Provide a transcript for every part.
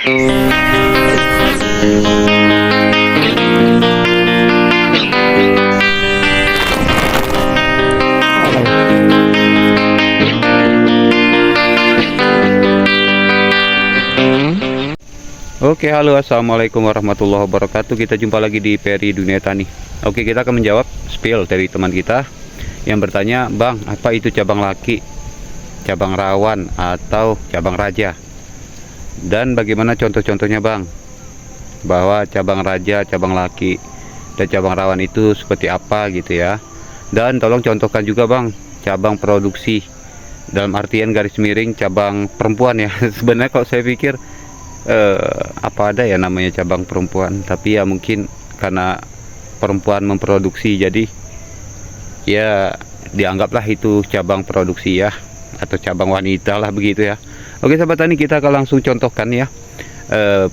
Oke, halo, assalamualaikum warahmatullahi wabarakatuh. Kita jumpa lagi di Peri Dunia Tani. Oke, kita akan menjawab spill dari teman kita yang bertanya, Bang, apa itu cabang laki, cabang rawan, atau cabang raja? Dan bagaimana contoh-contohnya, Bang? Bahwa cabang raja, cabang laki, dan cabang rawan itu seperti apa gitu ya. Dan tolong contohkan juga, Bang, cabang produksi, dalam artian garis miring cabang perempuan ya. Sebenarnya kalau saya pikir apa ada ya namanya cabang perempuan, tapi ya mungkin karena perempuan memproduksi, jadi ya dianggaplah itu cabang produksi ya, atau cabang wanita lah begitu ya. Oke sahabat tani, kita akan langsung contohkan ya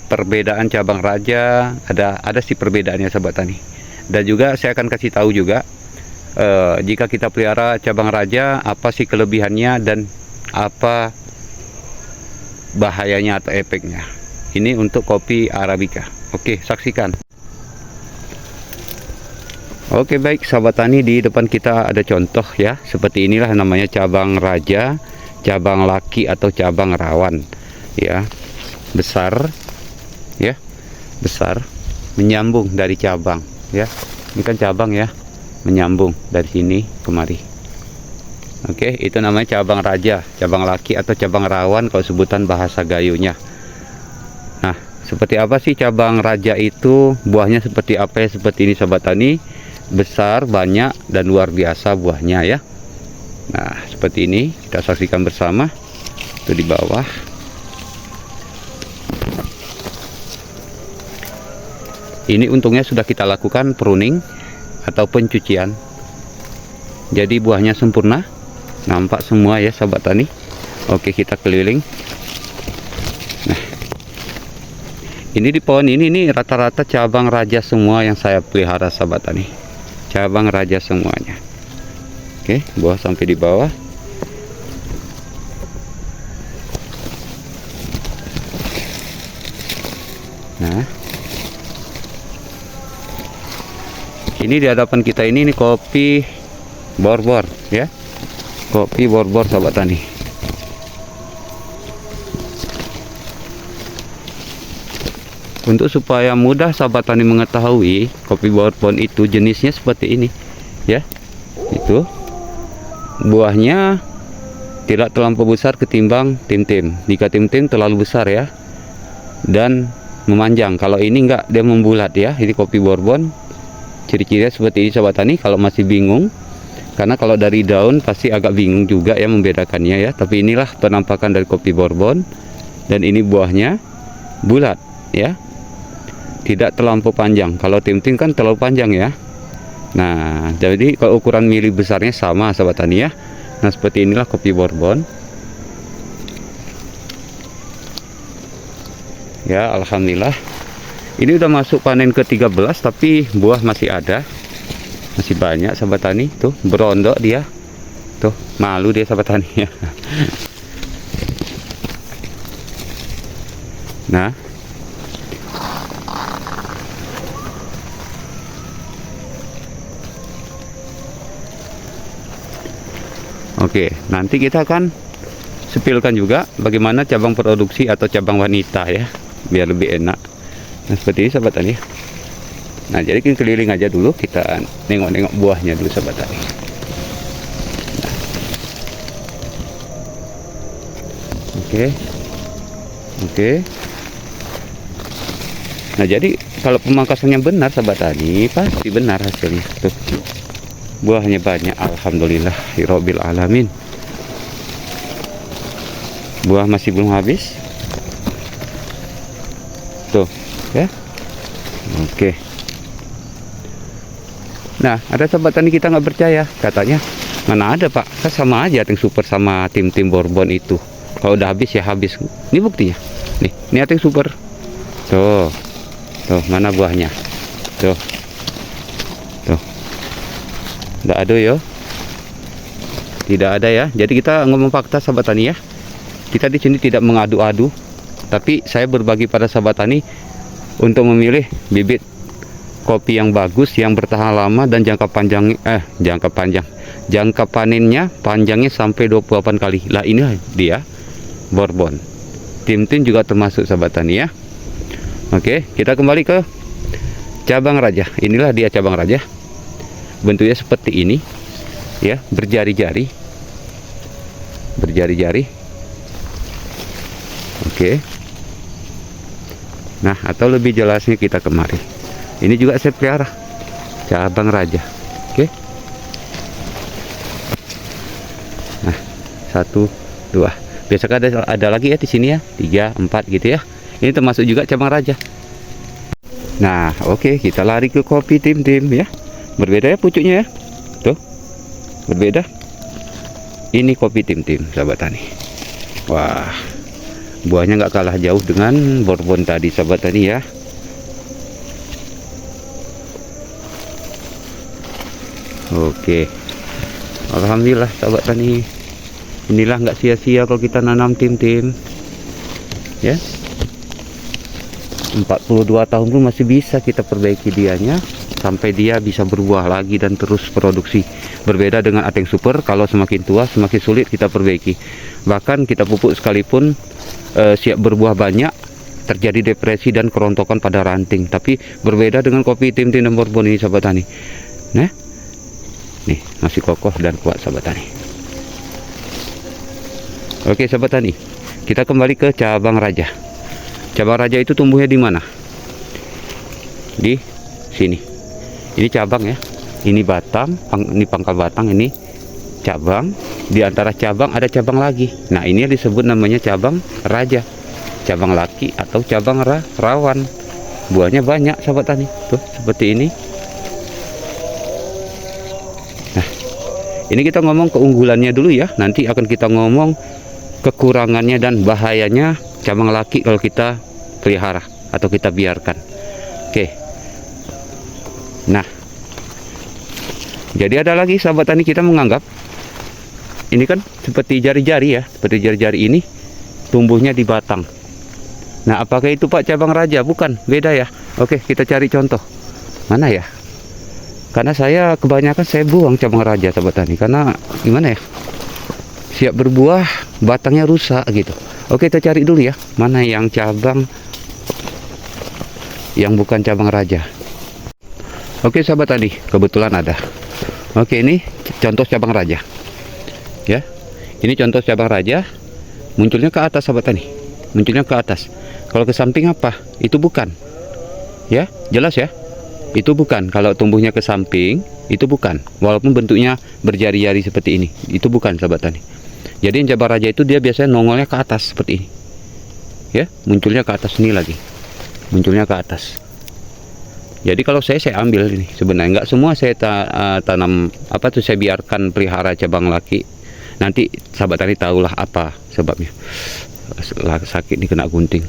perbedaan cabang raja. Ada sih perbedaannya sahabat tani, dan juga saya akan kasih tahu juga jika kita pelihara cabang raja apa sih kelebihannya dan apa bahayanya atau efeknya. Ini untuk kopi Arabica. Oke, saksikan. Oke, baik sahabat tani, di depan kita ada contoh ya. Seperti inilah namanya cabang raja, cabang laki atau cabang rawan. Ya, besar ya. Besar menyambung dari cabang ya. Ini kan cabang ya, menyambung dari sini kemari. Oke, itu namanya cabang raja, cabang laki atau cabang rawan kalau sebutan bahasa gayunya. Nah, seperti apa sih cabang raja itu? Buahnya seperti apa ya? Seperti ini sahabat tani, besar, banyak, dan luar biasa buahnya ya. Nah, seperti ini kita saksikan bersama. Itu di bawah. Ini untungnya sudah kita lakukan pruning atau pencucian. Jadi buahnya sempurna. Nampak semua ya sahabat tani. Oke, kita keliling. Nah, ini di pohon ini rata-rata cabang raja semua yang saya pelihara sahabat tani. Cabang raja semuanya. Oke, buah sampai di bawah. Nah, ini di hadapan kita ini kopi borbor ya. Kopi borbor sahabat tani. Untuk supaya mudah sahabat tani mengetahui kopi borbor itu jenisnya seperti ini ya. Itu buahnya tidak terlampau besar ketimbang tim-tim. Jika tim-tim terlalu besar ya, dan memanjang. Kalau ini enggak, dia membulat ya. Ini kopi borbon. Ciri-cirinya seperti ini sahabat tani. Kalau masih bingung, karena kalau dari daun pasti agak bingung juga ya membedakannya ya. Tapi inilah penampakan dari kopi borbon. Dan ini buahnya bulat ya, tidak terlampau panjang. Kalau tim-tim kan terlalu panjang ya. Nah, jadi kalau ukuran mili besarnya sama sahabat tani ya. Nah, seperti inilah kopi borbon ya. Alhamdulillah, ini udah masuk panen ke-13, tapi buah masih ada, masih banyak sahabat tani. Tuh berondok dia, tuh malu dia sahabat tani ya. Nah, oke, nanti kita akan sepilkan juga bagaimana cabang produksi atau cabang wanita ya, biar lebih enak. Nah, seperti ini sahabat tani. Nah, jadi kita keliling aja dulu, kita nengok-nengok buahnya dulu sahabat tani. Nah. Oke. Nah, jadi kalau pemangkasannya benar sahabat tani, pasti benar hasilnya. Tuh, buahnya banyak, alhamdulillah rabbil alamin. Buah masih belum habis tuh ya. Oke. Nah, ada sahabat tani kita nggak percaya, katanya mana ada pak, kan sama aja Ating Super sama tim-tim borbon itu, kalau udah habis ya habis. Ini buktinya nih, ini Ating Super tuh, mana buahnya tuh, nggak ada ya, tidak ada ya. Jadi kita ngomong fakta sahabat tani ya, kita di sini tidak mengadu-adu Tapi saya berbagi pada sahabat tani untuk memilih bibit kopi yang bagus, yang bertahan lama dan jangka panennya panjangnya sampai 28 kali. Lah ini dia Bourbon. Tim-tim juga termasuk sahabat tani ya. Oke, kita kembali ke cabang raja. Inilah dia cabang raja. Bentuknya seperti ini ya, berjari-jari. Oke. Nah, atau lebih jelasnya kita kemari. Ini juga saya pelihara cabang raja. Oke. Nah, 1, 2. Biasanya ada lagi ya di sini ya, 3, 4 gitu ya. Ini termasuk juga cabang raja. Nah, oke, kita lari ke kopi tim-tim ya. Berbeda ya pucuknya ya. Tuh. Berbeda. Ini kopi tim-tim sahabat tani. Wah. Buahnya nggak kalah jauh dengan Bourbon tadi sahabat tani ya. Oke. Alhamdulillah sahabat tani. Inilah nggak sia-sia kalau kita nanam tim-tim. Ya. 42 tahun pun masih bisa kita perbaiki dianya sampai dia bisa berbuah lagi dan terus produksi. Berbeda dengan Ateng Super, kalau semakin tua semakin sulit kita perbaiki. Bahkan kita pupuk sekalipun siap berbuah banyak, terjadi depresi dan kerontokan pada ranting. Tapi berbeda dengan kopi tim-tim dan Bourbon ini sahabat tani. Nah, nih masih kokoh dan kuat sahabat tani. Oke sahabat tani, kita kembali ke cabang raja. Cabang raja itu tumbuhnya di mana? Di sini. Ini cabang ya. Ini batang, ini pangkal batang, ini cabang. Di antara cabang ada cabang lagi. Nah, ini disebut namanya cabang raja. Cabang laki atau cabang rawan. Buahnya banyak sahabat tani. Tuh, seperti ini. Nah, ini kita ngomong keunggulannya dulu ya. Nanti akan kita ngomong kekurangannya dan bahayanya cabang laki kalau kita pelihara atau kita biarkan. Oke. Nah, jadi ada lagi sahabat tani, kita menganggap ini kan seperti jari-jari ya, seperti jari-jari ini tumbuhnya di batang. Nah, apakah itu Pak cabang raja? Bukan, beda ya. Oke, kita cari contoh. Mana ya? Karena saya kebanyakan saya buang cabang raja sahabat tani, karena gimana ya? Siap berbuah, batangnya rusak gitu. Oke, kita cari dulu ya, mana yang cabang yang bukan cabang raja. Oke sahabat tadi, kebetulan ada. Oke, ini contoh cabang raja ya. Ini contoh cabang raja, munculnya ke atas sahabat tani, munculnya ke atas. Kalau ke samping apa? Itu bukan ya, jelas ya, itu bukan. Kalau tumbuhnya ke samping itu bukan, walaupun bentuknya berjari-jari seperti ini, itu bukan sahabat tani. Jadi yang cabang raja itu dia biasanya nongolnya ke atas seperti ini ya, munculnya ke atas ini lagi, munculnya ke atas. Jadi kalau saya ambil ini, sebenarnya nggak semua saya tanam apa tuh, saya biarkan pelihara cabang laki. Nanti sahabat tani tahulah apa sebabnya. Sakit nih, kena gunting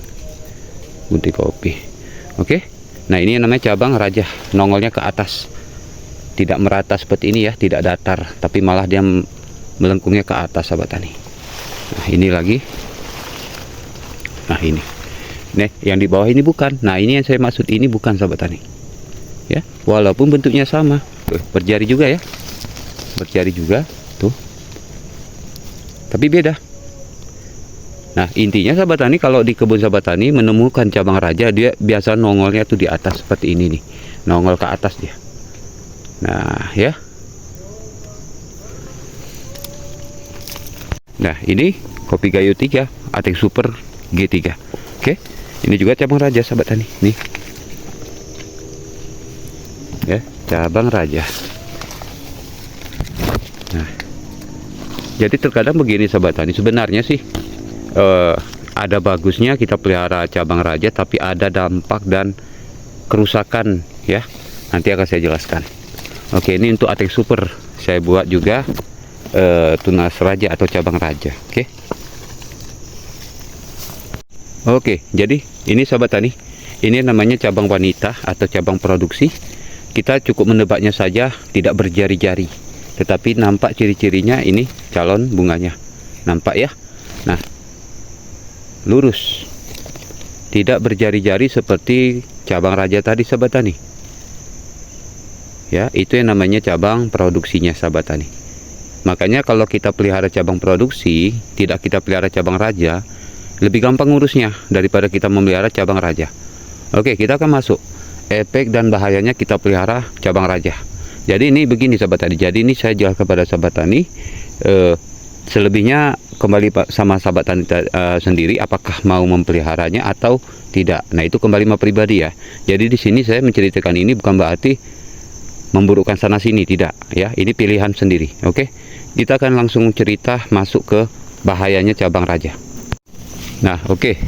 kopi. Oke, nah ini yang namanya cabang raja, nongolnya ke atas, tidak merata seperti ini ya, tidak datar, tapi malah dia melengkungnya ke atas sahabat tani. Nah, ini lagi. Nah, ini. Nih, yang di bawah ini bukan. Nah, ini yang saya maksud, ini bukan sahabat tani. Ya, walaupun bentuknya sama. Tuh, berjari juga ya. Berjari juga, tuh. Tapi beda. Nah, intinya sahabat tani, kalau di kebun sahabat tani menemukan cabang raja, dia biasa nongolnya tuh di atas seperti ini nih. Nongol ke atas dia. Nah, ya. Nah, ini kopi Gayo 3 Ateng Super G3. Oke, ini juga cabang raja sahabat tani. Nih ya, cabang raja. Nah, jadi terkadang begini sahabat tani, sebenarnya sih ada bagusnya kita pelihara cabang raja, tapi ada dampak dan kerusakan ya. Nanti akan saya jelaskan. Oke, ini untuk Ateng Super saya buat juga tunas raja atau cabang raja. Oke, jadi ini sahabat tani, ini namanya cabang wanita atau cabang produksi. Kita cukup menebaknya saja, tidak berjari-jari, tetapi nampak ciri-cirinya. Ini calon bunganya, nampak ya. Nah, lurus tidak berjari-jari seperti cabang raja tadi sahabat tani. Ya, itu yang namanya cabang produksinya sahabat tani. Makanya kalau kita pelihara cabang produksi, tidak kita pelihara cabang raja, lebih gampang ngurusnya daripada kita memelihara cabang raja. Oke, kita akan masuk efek dan bahayanya kita pelihara cabang raja. Jadi ini begini sahabat tani. Jadi ini saya jelaskan kepada sahabat tani. Selebihnya kembali sama sahabat tani sendiri, apakah mau mempeliharanya atau tidak. Nah, itu kembali sama pribadi ya. Jadi di sini saya menceritakan ini bukan berarti memburukkan sana sini, tidak ya. Ini pilihan sendiri. Oke, kita akan langsung cerita masuk ke bahayanya cabang raja. Nah, oke,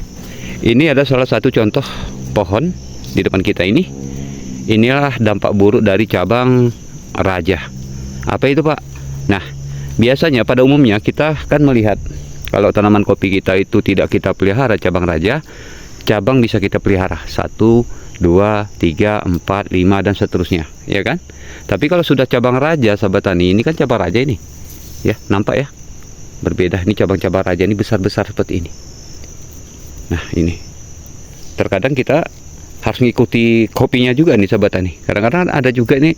ini ada salah satu contoh pohon di depan kita ini. Inilah dampak buruk dari cabang raja. Apa itu Pak? Nah, biasanya pada umumnya kita kan melihat kalau tanaman kopi kita itu tidak kita pelihara cabang raja, cabang bisa kita pelihara 1, 2, 3, 4, 5 dan seterusnya, ya kan? Tapi kalau sudah cabang raja sahabat tani, ini kan cabang raja ini, ya nampak ya, berbeda. Ini cabang-cabang raja ini besar-besar seperti ini. Nah ini, terkadang kita harus mengikuti kopinya juga nih sahabat tani. Kadang-kadang ada juga nih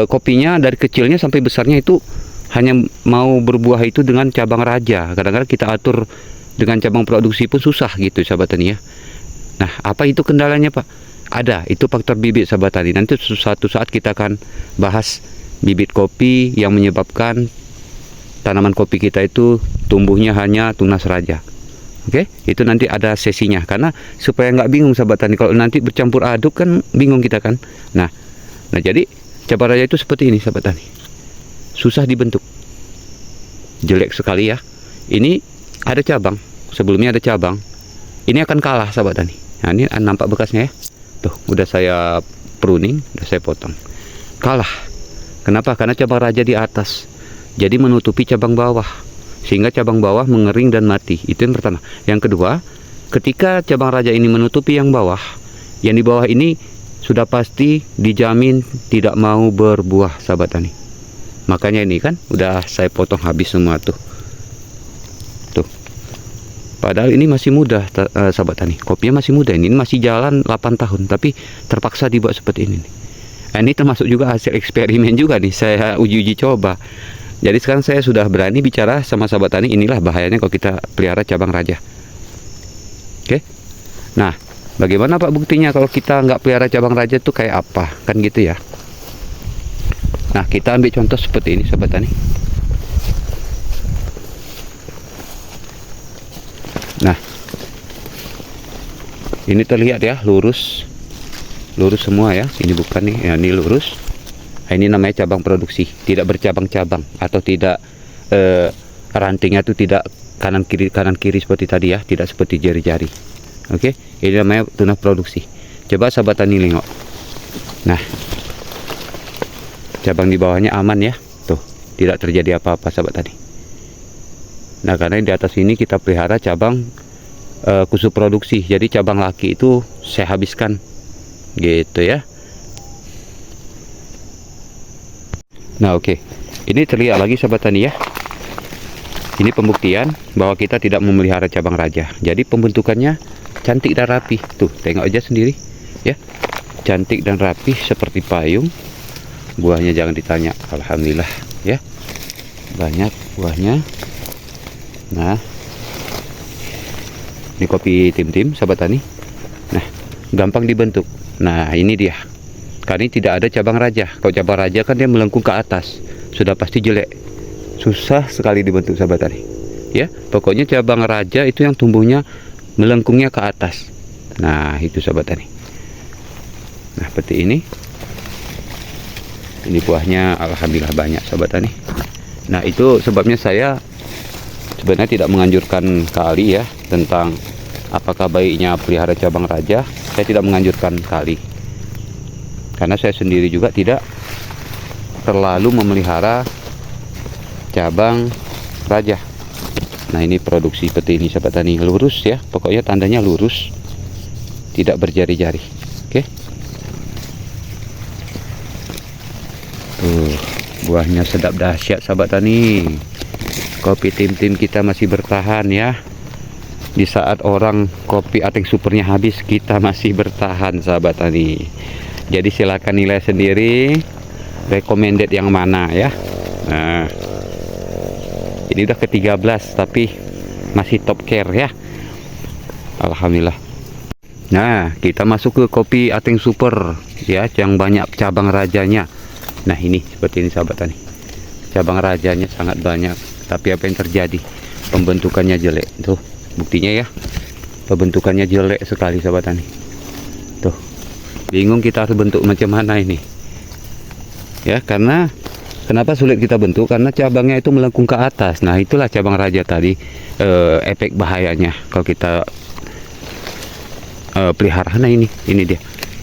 kopinya dari kecilnya sampai besarnya itu hanya mau berbuah itu dengan cabang raja. Kadang-kadang kita atur dengan cabang produksi pun susah gitu sahabat tani ya. Nah, apa itu kendalanya Pak? Ada, itu faktor bibit sahabat tani. Nanti suatu saat kita akan bahas bibit kopi yang menyebabkan tanaman kopi kita itu tumbuhnya hanya tunas raja. Oke, itu nanti ada sesinya. Karena supaya nggak bingung sahabat tani, kalau nanti bercampur aduk kan bingung kita kan. Nah jadi cabang raja itu seperti ini sahabat tani. Susah dibentuk, jelek sekali ya. Ini ada cabang, sebelumnya ada cabang. Ini akan kalah sahabat tani. Nah ini nampak bekasnya ya. Tuh, udah saya pruning, udah saya potong. Kalah. Kenapa? Karena cabang raja di atas, jadi menutupi cabang bawah, sehingga cabang bawah mengering dan mati. Itu yang pertama. Yang kedua, ketika cabang raja ini menutupi yang bawah, yang di bawah ini sudah pasti dijamin tidak mau berbuah sahabat tani. Makanya ini kan udah saya potong habis semua tuh. Padahal ini masih muda sahabat tani. Kopinya masih muda, ini masih jalan 8 tahun, tapi terpaksa dibuat seperti ini. Nah, ini termasuk juga hasil eksperimen juga nih, saya uji coba. Jadi sekarang saya sudah berani bicara sama sahabat tani. Inilah bahayanya kalau kita pelihara cabang raja. Oke. Nah, bagaimana Pak buktinya kalau kita nggak pelihara cabang raja tuh kayak apa? Kan gitu ya. Nah, kita ambil contoh seperti ini sahabat tani. Nah, ini terlihat ya, lurus semua ya. Ini bukan nih, ya, ini lurus. Nah, ini namanya cabang produksi, tidak bercabang-cabang atau tidak rantingnya itu tidak kanan kiri seperti tadi ya, tidak seperti jari-jari. Oke, ini namanya tunas produksi. Coba sahabat tani lihat. Nah, cabang di bawahnya aman ya, tuh tidak terjadi apa-apa sahabat tani. Nah, karena di atas ini kita pelihara cabang khusus produksi, jadi cabang laki itu saya habiskan gitu ya. Nah oke, ini terlihat lagi sahabat tani ya. Ini pembuktian bahwa kita tidak memelihara cabang raja. Jadi pembentukannya cantik dan rapi. Tuh, tengok aja sendiri ya. Cantik dan rapi seperti payung. Buahnya jangan ditanya, alhamdulillah ya. Banyak buahnya. Nah, ini kopi tim-tim sahabat tani. Nah, gampang dibentuk. Nah, ini dia. Karena ini tidak ada cabang raja. Kalau cabang raja kan dia melengkung ke atas, sudah pasti jelek. Susah sekali dibentuk sahabat tani. Ya, pokoknya cabang raja itu yang tumbuhnya melengkungnya ke atas. Nah, itu sahabat tani. Nah, seperti ini. Ini buahnya alhamdulillah banyak sahabat tani. Nah, itu sebabnya saya sebenarnya tidak menganjurkan kali ya tentang apakah baiknya pelihara cabang raja. Saya tidak menganjurkan kali, karena saya sendiri juga tidak terlalu memelihara cabang raja. Nah, ini produksi seperti ini sahabat tani, lurus ya, pokoknya tandanya lurus, tidak berjari-jari. Oke. Tuh, buahnya sedap dahsyat sahabat tani. Kopi tim-tim kita masih bertahan ya. Di saat orang kopi Ateng Supernya habis, kita masih bertahan sahabat tani. Jadi silakan nilai sendiri recommended yang mana ya. Nah, ini udah ke-13 tapi masih top care ya, alhamdulillah. Nah, kita masuk ke kopi Ateng Super ya, yang banyak cabang rajanya. Nah, ini seperti ini sahabat tani, cabang rajanya sangat banyak, tapi apa yang terjadi, pembentukannya jelek. Tuh buktinya ya, pembentukannya jelek sekali sahabat tani. Tuh, bingung kita harus bentuk macam mana ini ya, karena kenapa sulit kita bentuk, karena cabangnya itu melengkung ke atas. Nah, itulah cabang raja tadi, efek bahayanya kalau kita pelihara. Nah, ini dia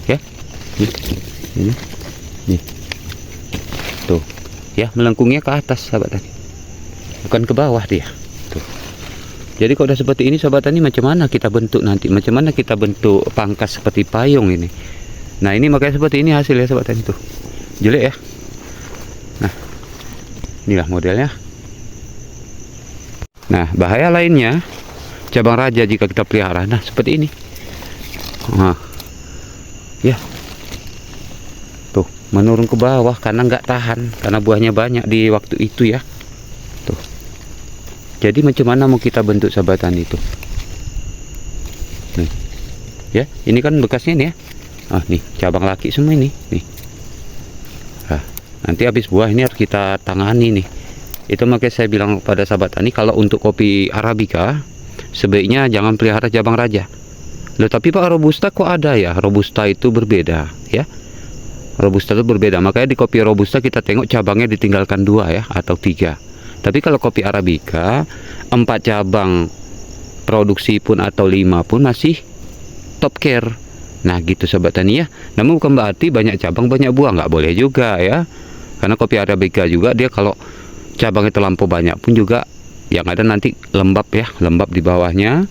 ya, ini tuh ya, melengkungnya ke atas sahabat tani, bukan ke bawah dia tuh. Jadi kalau udah seperti ini sahabat tani, macam mana kita bentuk nanti, macam mana kita bentuk pangkas seperti payung ini. Nah, ini makanya seperti ini hasilnya sahabat tani, tuh jelek ya. Nah, inilah modelnya. Nah, bahaya lainnya cabang raja jika kita pelihara, nah seperti ini. Nah, ya tuh menurun ke bawah karena nggak tahan, karena buahnya banyak di waktu itu ya. Tuh, jadi macam mana mau kita bentuk sahabat tani itu. Nih ya, ini kan bekasnya nih ya. Ah, nih cabang laki semua ini nih. Nah, nanti habis buah ini harus kita tangani nih. Itu makanya saya bilang pada sahabat tani, kalau untuk kopi Arabica sebaiknya jangan pelihara cabang raja. Loh, tapi Pak, Robusta kok ada ya? Robusta itu berbeda ya. Robusta itu berbeda, makanya di kopi Robusta kita tengok cabangnya ditinggalkan 2 ya, atau 3. Tapi kalau kopi Arabica 4 cabang produksi pun atau 5 pun masih top care. Nah gitu sahabat tani ya. Namun bukan berarti banyak cabang banyak buah, nggak boleh juga ya. Karena kopi Arabica juga dia kalau cabangnya terlampau banyak pun juga yang ada nanti lembab ya, lembab di bawahnya,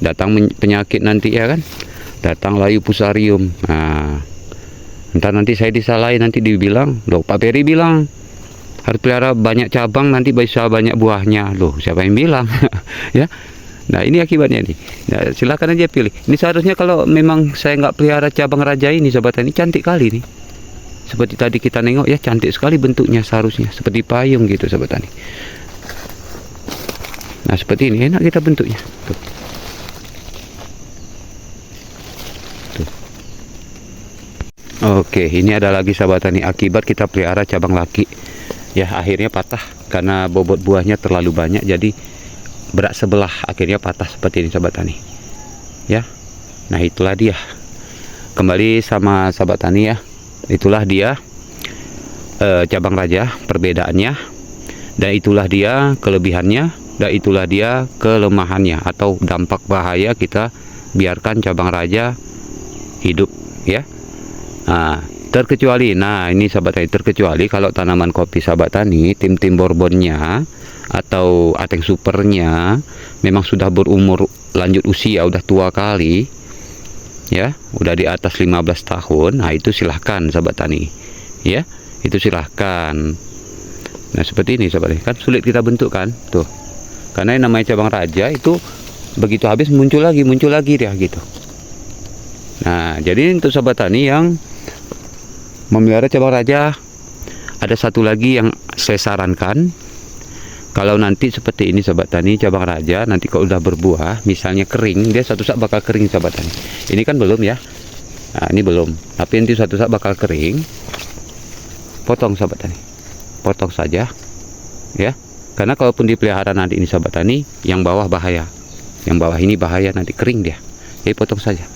datang penyakit nanti ya kan, datang layu fusarium. Nah, entar nanti saya disalahin, nanti dibilang, loh Pak Peri bilang harus pelihara banyak cabang nanti bisa banyak buahnya. Loh, siapa yang bilang? Ya. Nah, ini akibatnya nih. Nah, silakan aja pilih. Ini seharusnya kalau memang saya nggak pelihara cabang raja ini sahabat tani, cantik kali nih. Seperti tadi kita nengok ya, cantik sekali bentuknya, seharusnya seperti payung gitu sahabat tani. Nah, seperti ini enak kita bentuknya. Tuh. Tuh. Oke, ini ada lagi sahabat tani akibat kita pelihara cabang laki. Ya, akhirnya patah karena bobot buahnya terlalu banyak, jadi berat sebelah, akhirnya patah seperti ini sahabat tani ya. Nah, itulah dia, kembali sama sahabat tani ya, itulah dia cabang raja perbedaannya, dan itulah dia kelebihannya, dan itulah dia kelemahannya atau dampak bahaya kita biarkan cabang raja hidup ya. Nah, terkecuali, nah ini sahabat tani, terkecuali kalau tanaman kopi sahabat tani tim Bourbonnya atau Ateng Supernya memang sudah berumur lanjut usia, udah tua kali ya, udah di atas 15 tahun. Nah, itu silahkan sahabat tani ya, itu silahkan. Nah, seperti ini sahabat tani, kan sulit kita bentuk kan tuh, karena yang namanya cabang raja itu begitu habis muncul lagi dia gitu. Nah, jadi untuk sahabat tani yang memelihara cabang raja, ada satu lagi yang saya sarankan. Kalau nanti seperti ini sahabat tani, cabang raja nanti kalau udah berbuah, misalnya kering, dia satu saat bakal kering sahabat tani. Ini kan belum ya. Nah, ini belum, tapi nanti satu saat bakal kering. Potong sahabat tani, potong saja ya. Karena kalaupun dipelihara nanti ini sahabat tani, yang bawah bahaya, yang bawah ini bahaya, nanti kering dia. Jadi potong saja.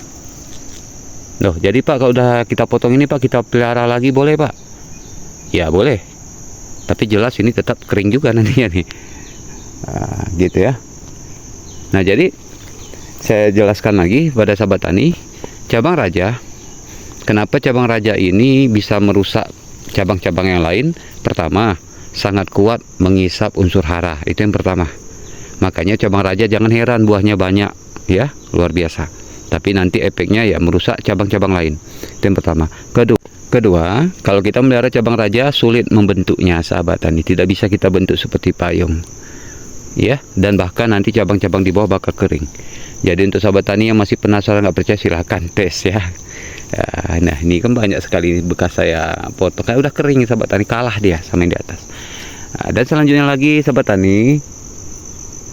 Loh, jadi Pak, kalau udah kita potong ini Pak, kita pelihara lagi boleh Pak? Ya boleh, tapi jelas ini tetap kering juga nantinya nih. Nah, gitu ya. Nah, jadi saya jelaskan lagi pada sahabat tani, cabang raja, kenapa cabang raja ini bisa merusak cabang-cabang yang lain? Pertama, sangat kuat mengisap unsur hara, itu yang pertama. Makanya cabang raja jangan heran buahnya banyak ya, luar biasa. Tapi nanti efeknya ya merusak cabang-cabang lain. Itu yang pertama. Kedua, kalau kita melihara cabang raja sulit membentuknya sahabat tani, tidak bisa kita bentuk seperti payung. ya, dan bahkan nanti cabang-cabang di bawah bakal kering. Jadi untuk sahabat tani yang masih penasaran, nggak percaya, silahkan tes ya. Nah ini kan banyak sekali bekas saya potong, kayak udah kering sahabat tani, kalah dia sama yang di atas. Dan selanjutnya lagi sahabat tani,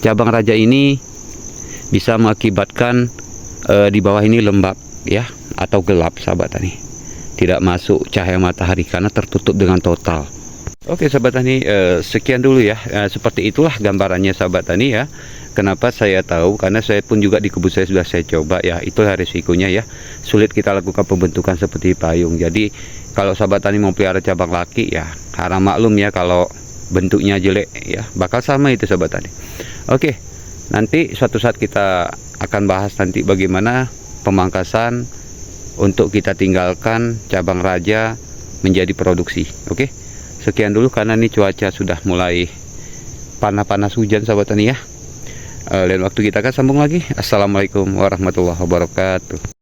cabang raja ini bisa mengakibatkan di bawah ini lembab ya, atau gelap sahabat tani, tidak masuk cahaya matahari karena tertutup dengan total. Oke sahabat tani, sekian dulu ya. Seperti itulah gambarannya sahabat tani ya. Kenapa saya tahu? Karena saya pun juga di kebun saya sudah saya coba ya. Itulah risikonya ya. Sulit kita lakukan pembentukan seperti payung. Jadi kalau sahabat tani mau pelihara cabang laki ya, karena maklum ya kalau bentuknya jelek ya, bakal sama itu sahabat tani. Oke, nanti suatu saat kita akan bahas nanti bagaimana pemangkasan untuk kita tinggalkan cabang raja menjadi produksi. Oke, sekian dulu karena ini cuaca sudah mulai panas-panas hujan sahabat tani ya. Lain waktu kita akan sambung lagi. Assalamualaikum warahmatullahi wabarakatuh.